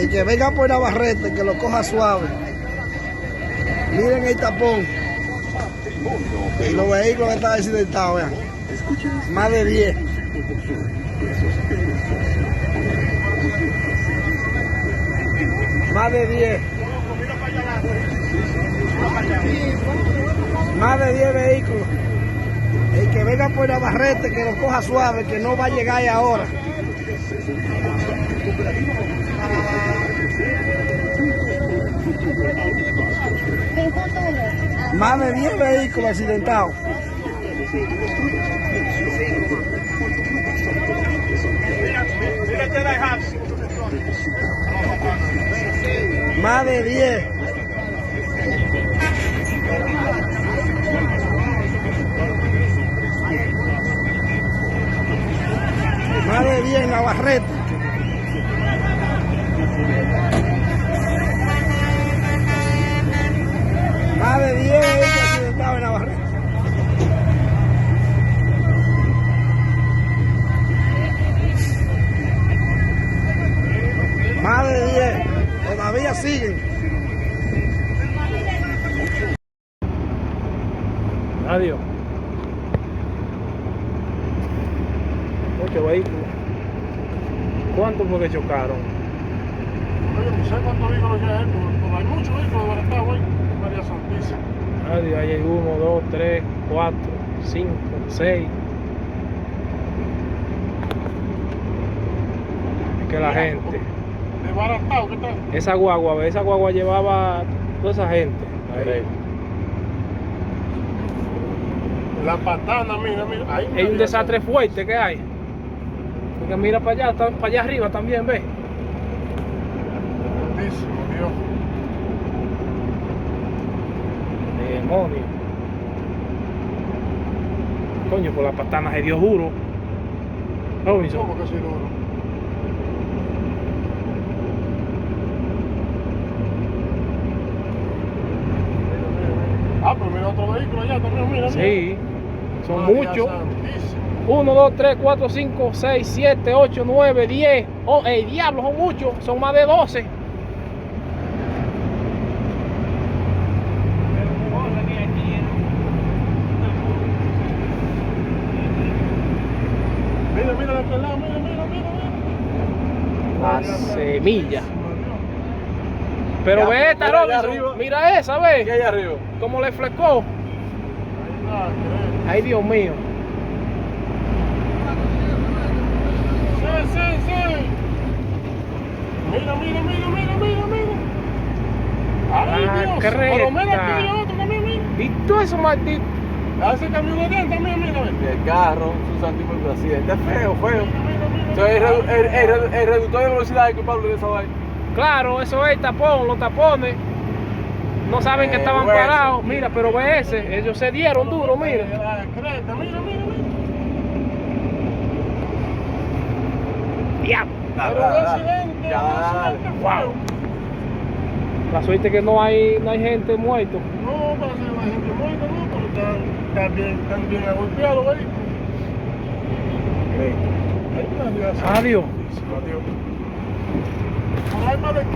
El que venga por Navarrete, que lo coja suave. Miren el tapón. Y los vehículos están accidentados, vean. Más de 10. Más de 10. Más de 10 vehículos. El que venga por Navarrete, que lo coja suave, que no va a llegar ahora. Más de 10 vehículos accidentados. Más de 10. Más de 10 en Navarrete. Más de 10 accidentados en Navarrete. Más de 10. Todavía siguen. Adiós. Muchos vehículos. ¿Cuántos fue que chocaron? Oye, no sé cuántos vehículos ya hay, pero hay muchos vehículos de Baratá, güey. María Santísima. Adiós, ahí hay 1, 2, 3, 4, 5, 6. Es que la gente. ¿De Baratá o qué tal? Esa guagua llevaba toda esa gente. Ahí. La patana, mira. Ahí Hay un desastre fuerte que hay. Porque mira para allá arriba también, ¿ves? Santísimo, Dios. Demonio. Coño, por la patana se dio duro. Robinson. ¿Cómo que soy duro? Ah, pero mira otro vehículo allá también, mira. Sí, son María muchos. Santísima. 1, 2, 3, 4, 5, 6, 7, 8, 9, 10. Oh, el diablo, son muchos, son más de 12. Mira de aquel lado, mira. La semilla. Pero Ya, ve esta, mira allá Robinson. arriba. Mira esa, ve. ¿Qué hay arriba? Como le flecó. Ay, Dios mío. Sí. Mira. Ay, Dios. Pero mira aquí hay otro también, mira. Y todo eso maldito. Ese camión de él también, mira. El carro, su tipo de accidente feo. Mira. Entonces, el reductor de velocidad es culpable de esa vaina. Claro, eso es el tapón, los tapones. No saben que estaban hueso. parados. Mira, pero ve ese. Ellos se dieron duro, mira. La creta, mira. Diablo. Pero un accidente, Ya, dale. feo. La suerte que no hay gente muerta. No, para ser la gente muerta, no, pero están bien agolpeados, güey. Adiós. Por ahí más de 15.